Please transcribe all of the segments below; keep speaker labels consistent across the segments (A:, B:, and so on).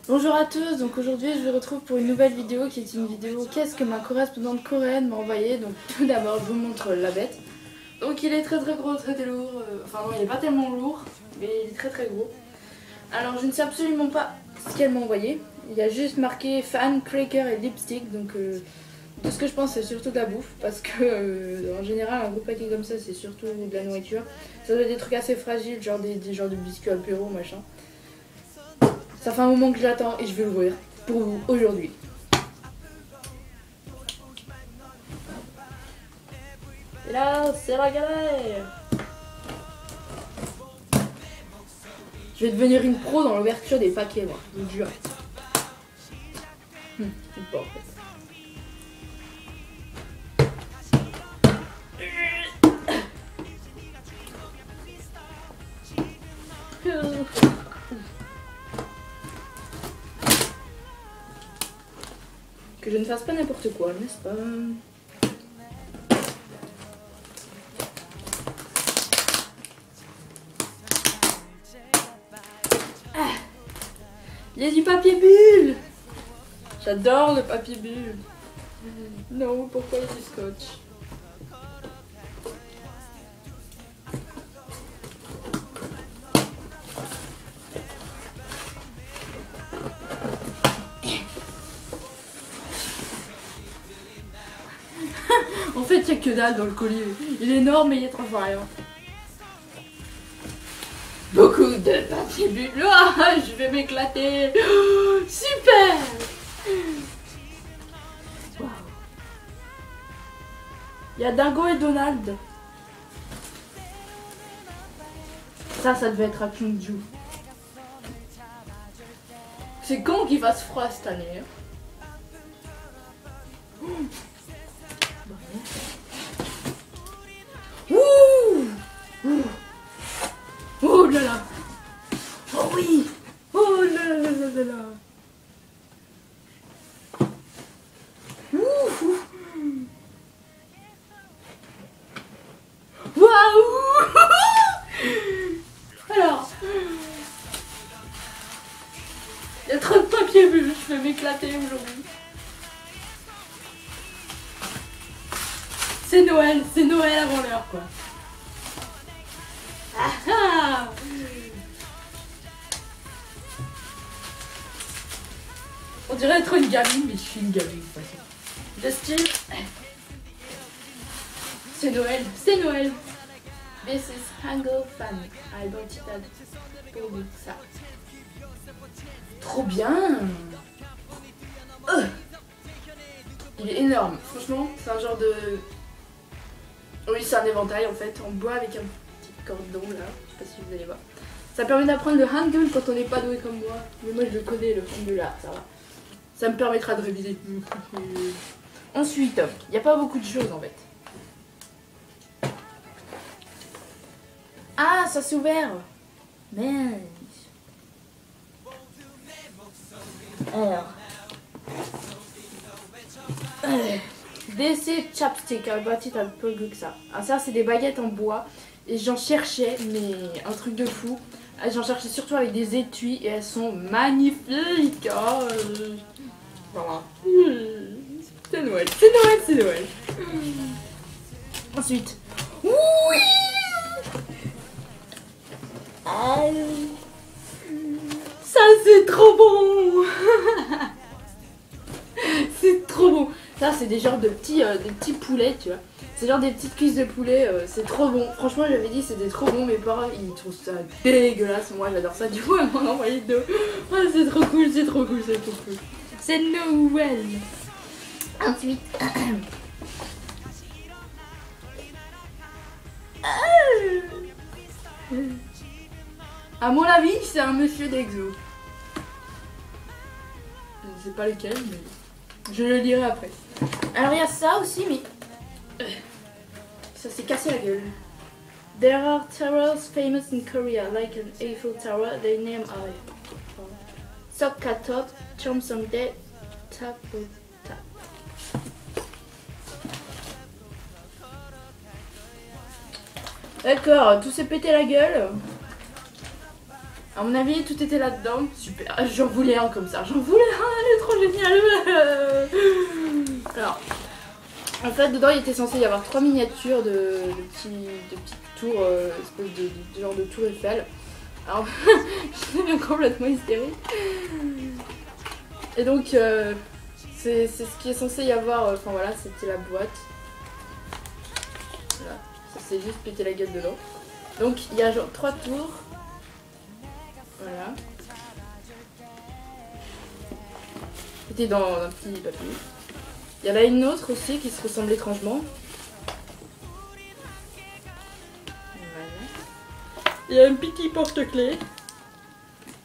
A: Bonjour à tous, donc aujourd'hui je vous retrouve pour une nouvelle vidéo qui est une vidéo qu'est-ce que ma correspondante coréenne m'a envoyé. Donc tout d'abord je vous montre la bête. Donc il est très gros, très lourd, enfin non il est pas tellement lourd mais il est très gros. Alors je ne sais absolument pas ce qu'elle m'a envoyé, il y a juste marqué fan, cracker et lipstick. Donc tout ce que je pense c'est surtout de la bouffe parce que en général un gros paquet comme ça c'est surtout de la nourriture. Ça doit être des trucs assez fragiles, genre des genres de biscuits apéro machin. Ça fait un moment que je l'attends et je vais l'ouvrir pour vous aujourd'hui. Et là, c'est la galère. Je vais devenir une pro dans l'ouverture des paquets, moi, je vous jure. Pas en fait. Que je ne fasse pas n'importe quoi, n'est-ce pas? Il y a du papier bulle. J'adore le papier bulle. Non, pourquoi il y a du scotch? En fait, il n'y a que dalle dans le collier. Il est énorme mais il est transparent. Beaucoup de papier bulle. Ah, je vais m'éclater. Oh, super. Wow. Il y a Dingo et Donald. Ça devait être à Kyungju. C'est quand qu'il fasse froid cette année. Hein. Ouh. Ouh. Oh là là. Oh oui. Oh là là là là là. Ouh. Waouh. Alors, il y a trop de papier bulle, je vais m'éclater aujourd'hui. C'est Noël avant l'heure quoi. Ah ah. On dirait être une gamine, mais je suis une gamine de toute façon. Le style. C'est Noël, c'est Noël. This is Hango Fan. I bought it at Bobuxa. Trop bien. Il est énorme, franchement, c'est un genre de... Oui, c'est un éventail en fait, en bois avec un petit cordon là, je sais pas si vous allez voir. Ça permet d'apprendre le hangul quand on n'est pas doué comme moi. Mais moi je le connais, le hangul là, ça va. Ça me permettra de réviser. Ensuite, il n'y a pas beaucoup de choses en fait. Ah, ça s'est ouvert. Merde. Alors. DC chapstick, I bought it at Bobuxa. Ah ça c'est des baguettes en bois. Et j'en cherchais, mais un truc de fou. J'en cherchais surtout avec des étuis et elles sont magnifiques. Oh. Voilà. C'est Noël, c'est Noël, c'est Noël. Ensuite. Oui. Ça c'est trop bon. C'est trop bon. Ça c'est des genres de petits poulets, tu vois. C'est genre des petites cuisses de poulet, c'est trop bon. Franchement j'avais dit c'était trop bon, mes parents ils trouvent ça dégueulasse. Moi j'adore ça, du coup elle m'en a envoyé deux. Oh, c'est trop cool, c'est trop cool, c'est trop cool. C'est Noël. Ensuite. À mon avis c'est un monsieur d'Exo. Je ne sais pas lequel mais je le lirai après. Alors il y a ça aussi mais... Ça s'est cassé la gueule. There are towers famous in Korea, like an Eiffel Tower, they name are Sokkatot, Chomsongdae, Tapota. D'accord, tout s'est pété la gueule. À mon avis, tout était là-dedans. Super, j'en voulais un comme ça. J'en voulais un, elle est trop géniale. Alors, en fait, dedans, il était censé y avoir 3 miniatures de petites tours, espèce de genre de tour Eiffel. Alors, je deviens complètement hystérique. Et donc, c'est ce qui est censé y avoir. Enfin voilà, c'était la boîte. Voilà, ça s'est juste pété la gueule dedans. Donc, il y a genre 3 tours. Voilà. C'était dans un petit papier. Il y en a une autre aussi qui se ressemble étrangement. Voilà. Il y a un petit porte-clés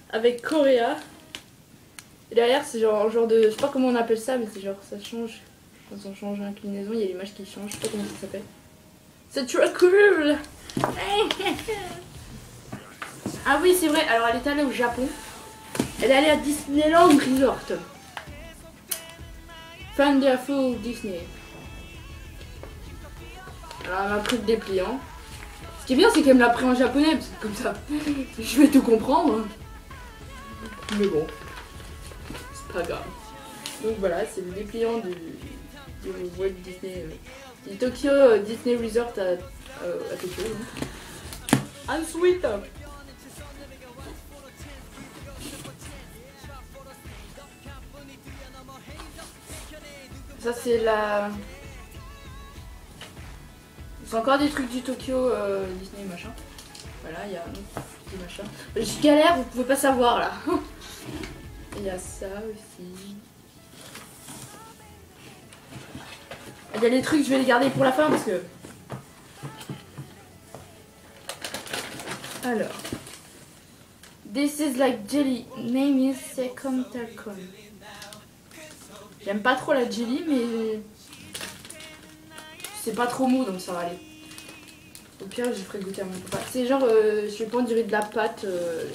A: avec Coréa. Et derrière c'est genre de... Je sais pas comment on appelle ça, mais c'est genre ça change. Quand on change l'inclinaison, il y a l'image qui change. Je sais pas comment ça s'appelle. C'est trop cool. Ah oui, c'est vrai. Alors elle est allée au Japon. Elle est allée à Disneyland Resort. Wonderful Disney. Alors elle m'a pris le dépliant. Ce qui est bien, c'est qu'elle me l'a pris en japonais, parce que comme ça, je vais tout comprendre. Mais bon, c'est pas grave. Donc voilà, c'est le dépliant du Walt Disney, du Tokyo Disney Resort à Tokyo. Ensuite, ça c'est la... C'est encore des trucs du Tokyo Disney machin. Voilà, il y a un autre petit machin. Je galère, vous pouvez pas savoir là. Il y a ça aussi. Il y a les trucs, je vais les garder pour la fin parce que... Alors. This is like jelly. Name is second talcon. J'aime pas trop la jelly, mais... C'est pas trop mou, donc ça va aller. Au pire, je ferai goûter à mon papa. C'est genre, je sais pas, on dirait de la pâte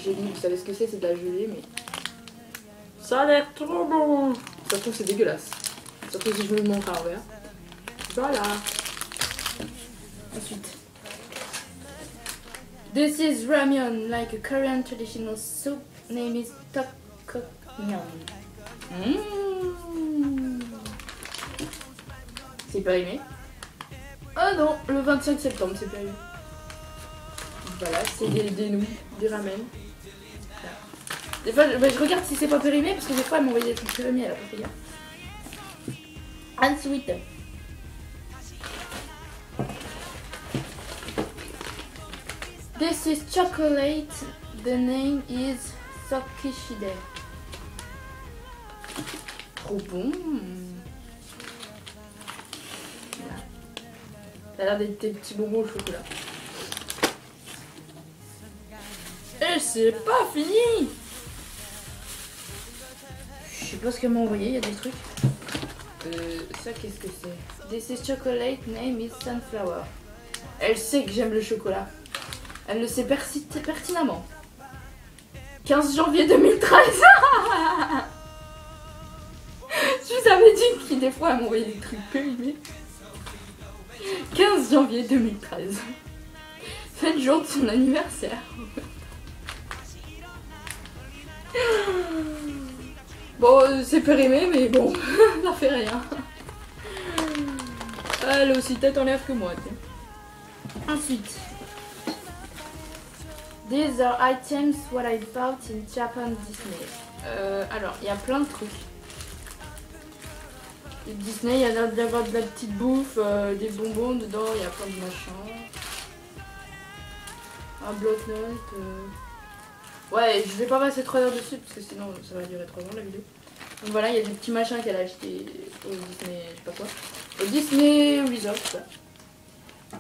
A: jelly. Vous savez ce que c'est de la gelée, mais... Ça a l'air trop bon. Ça se trouve, c'est dégueulasse. Surtout si je me le montre à l'envers. Voilà. Ensuite. This is ramyeon, like a Korean traditional soup. Name is tteokgukyeon. C'est périmé. Oh non, le 25 septembre, c'est périmé. Voilà, c'est des nouilles, des ramen. Voilà. Des fois, je regarde si c'est pas périmé, parce que des fois, elle m'a envoyé des trucs périmés, elle a pas fait gaffe. Ensuite. This is chocolate. The name is Sokishide. Trop bon. Voilà. Ça a l'air d'être des petits bonbons au chocolat. Et c'est pas fini. Je sais pas ce qu'elle m'a envoyé, il y a des trucs. Ça qu'est-ce que c'est? This is chocolate, name is sunflower. Elle sait que j'aime le chocolat. Elle le sait pertinemment. 15 janvier 2013. Je vous avais dit qu'il des fois elle m'envoyait des trucs périmés. 15 janvier 2013. C'est le jour de son anniversaire. Bon, c'est périmé, mais bon, ça fait rien. Elle a aussi tête en l'air que moi. Tiens. Ensuite. These are items what I bought in Japan Disney. Alors, il y a plein de trucs. Et Disney, il y a l'air d'avoir de la petite bouffe, des bonbons dedans, il y a plein de machins. Un bloc-notes. Ouais, je vais pas passer 3 heures dessus parce que sinon ça va durer 3 ans la vidéo. Donc voilà, il y a des petits machins qu'elle a acheté au Disney, je sais pas quoi. Au Disney Resort.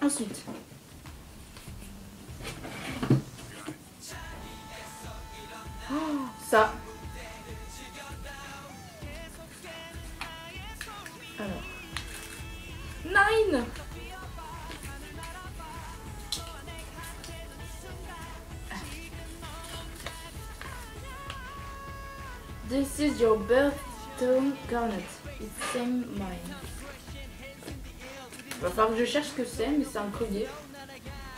A: Ensuite. Oh, ça. Alors. 9. This is your birthstone garnet. It's same mine. Il va falloir que je cherche ce que c'est, mais c'est un collier.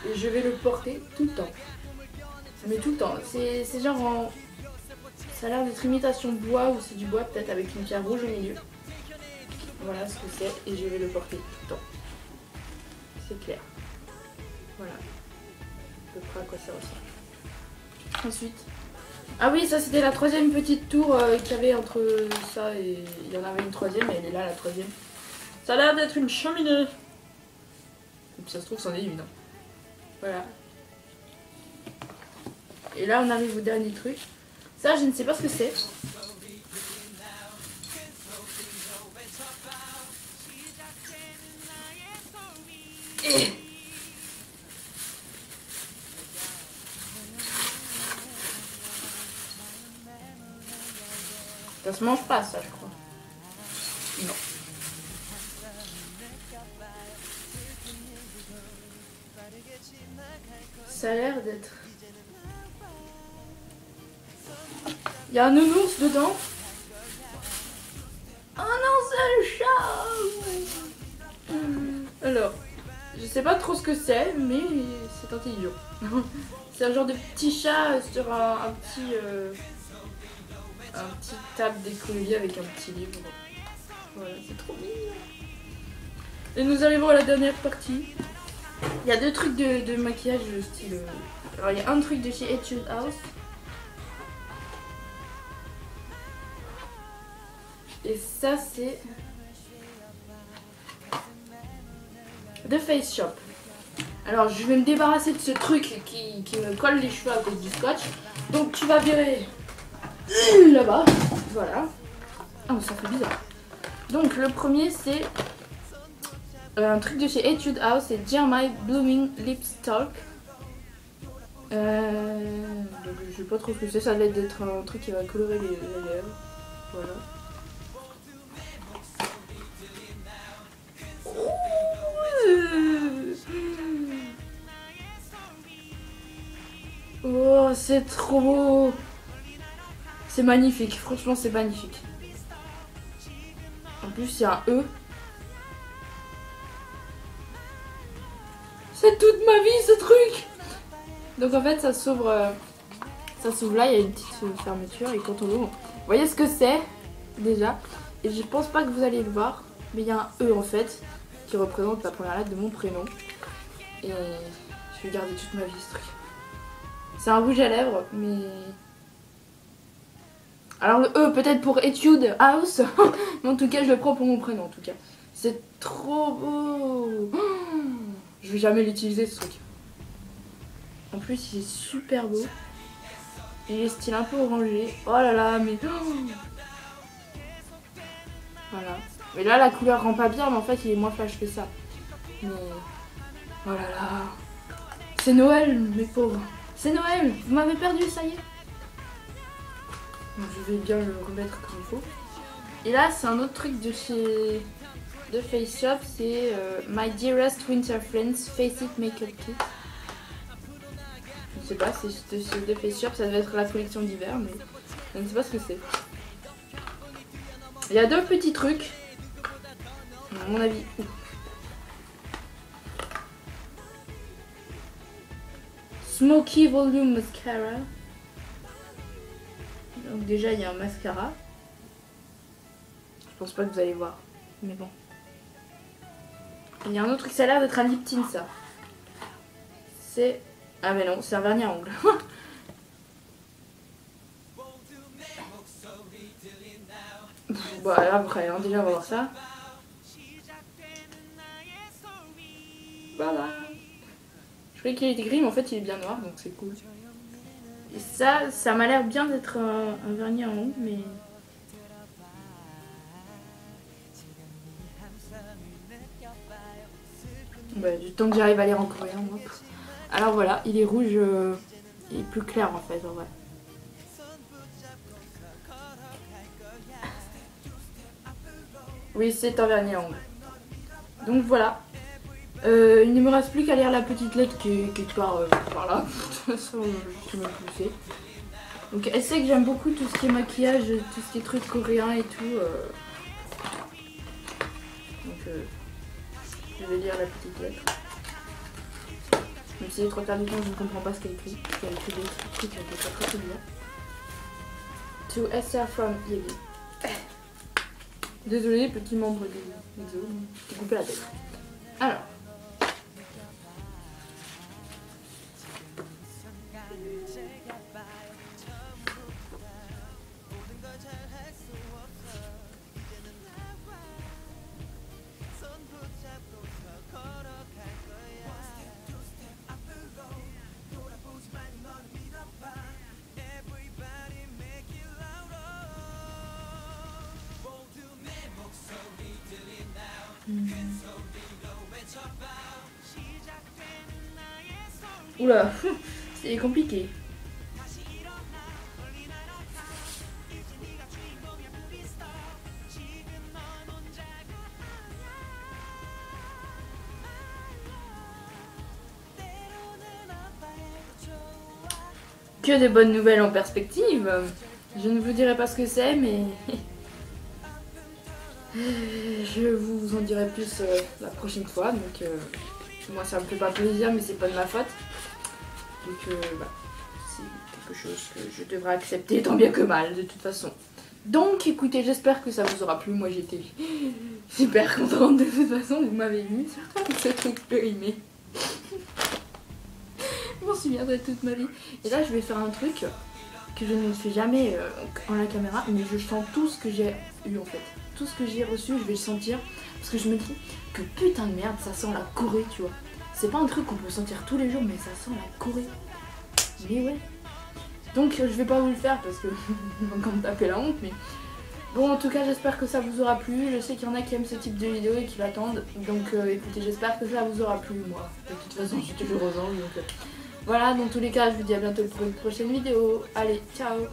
A: Et je vais le porter tout le temps. Mais tout le temps. C'est genre en... Ça a l'air d'être imitation bois ou c'est du bois peut-être avec une pierre rouge au milieu. Voilà ce que c'est et je vais le porter tout le temps. C'est clair. Voilà. À peu près à quoi ça ressemble. Ensuite. Ah oui, ça c'était la troisième petite tour qu'il y avait entre ça et... Il y en avait une troisième et elle est là la troisième. Ça a l'air d'être une cheminée. Et puis ça se trouve c'en est une. Hein. Voilà. Et là on arrive au dernier truc. Ça je ne sais pas ce que c'est. Et... Ça se mange pas ça je crois. Non. Ça a l'air d'être... Il y a un nounours dedans. Oh non, c'est un chat. Alors, je sais pas trop ce que c'est, mais c'est intelligent. C'est un genre de petit chat sur un petit table d'écolier avec un petit livre. Voilà, c'est trop mignon. Et nous arrivons à la dernière partie. Il y a deux trucs de maquillage style... Alors il y a un truc de chez Etude House. Et ça c'est... The Face Shop. Alors je vais me débarrasser de ce truc qui me colle les cheveux à cause du scotch. Donc tu vas virer là-bas. Voilà. Oh ça fait bizarre. Donc le premier c'est... un truc de chez Etude House, c'est Jeremy Blooming Lipstalk. Donc je sais pas trop ce que c'est, ça va être un truc qui va colorer les lèvres. Voilà. Oh, c'est trop beau. C'est magnifique, franchement c'est magnifique. En plus il y a un E. C'est toute ma vie ce truc. Donc en fait ça s'ouvre là, il y a une petite fermeture et quand on l'ouvre, vous voyez ce que c'est déjà. Et je pense pas que vous allez le voir, mais il y a un E en fait qui représente la première lettre de mon prénom. Et je vais garder toute ma vie ce truc. C'est un rouge à lèvres, mais... Alors le E peut-être pour Etude House, mais en tout cas je le prends pour mon prénom en tout cas. C'est trop beau. Je vais jamais l'utiliser ce truc. En plus il est super beau. Il est style un peu orangé. Oh là là mais... Voilà. Mais là la couleur rend pas bien mais en fait il est moins flash que ça. Mais... Oh là là. C'est Noël mes pauvres. C'est Noël. Vous m'avez perdu ça y est. Donc, je vais bien le remettre comme il faut. Et là c'est un autre truc de chez... de Face Shop. C'est My Dearest Winter Friends Face It Makeup Kit. Je sais pas, c'est de Face Shop, ça devait être la collection d'hiver, mais je ne sais pas ce que c'est. Il y a deux petits trucs, à mon avis. Smoky Volume Mascara. Donc déjà il y a un mascara. Je pense pas que vous allez voir, mais bon. Il y a un autre truc, ça a l'air d'être un lip tint ça. C'est... Ah mais non, c'est un vernis à ongles. Bah là après, hein, déjà on va voir ça. Voilà. Je croyais qu'il était gris mais en fait il est bien noir donc c'est cool. Et ça m'a l'air bien d'être un vernis à ongles mais... Bah, du temps que j'arrive à lire en coréen moi. Alors voilà, il est rouge et plus clair en fait en vrai. Oui, c'est un vernis à ongles. Donc voilà. Il ne me reste plus qu'à lire la petite lettre qui est par là. De toute façon, je sais même plus où c'est. Donc elle sait que j'aime beaucoup tout ce qui est maquillage, tout ce qui est trucs coréens et tout. Donc je vais lire la petite lettre. Même si les 3/4 du temps je ne comprends pas ce qu'elle écrit. Parce qu'elle écrit des trucs qui sont pas très bien. To Esther from Yeli. Désolée, petit membre de l'Exo, j'ai coupé la tête. Alors. Oula, c'est compliqué. Que des bonnes nouvelles en perspective. Je ne vous dirai pas ce que c'est, mais je vous en dirai plus la prochaine fois. Donc moi ça me fait pas plaisir, mais c'est pas de ma faute. Donc bah, c'est quelque chose que je devrais accepter tant bien que mal de toute façon. Donc écoutez, j'espère que ça vous aura plu. Moi j'étais super contente de toute façon, vous m'avez vu, surtout avec cette expérimé. Je m'en souviendrai toute ma vie. Et là je vais faire un truc que je ne fais jamais en la caméra, mais je sens tout ce que j'ai eu en fait. Tout ce que j'ai reçu, je vais le sentir. Parce que je me dis que putain de merde, ça sent la Corée, tu vois. C'est pas un truc qu'on peut sentir tous les jours, mais ça sent la Corée. Mais ouais. Donc je vais pas vous le faire parce que on va encore me taper la honte, mais bon, en tout cas j'espère que ça vous aura plu. Je sais qu'il y en a qui aiment ce type de vidéo et qui l'attendent. Donc écoutez, j'espère que ça vous aura plu. Moi de toute façon je suis toujours aux anges, donc voilà, dans tous les cas je vous dis à bientôt pour une prochaine vidéo. Allez, ciao.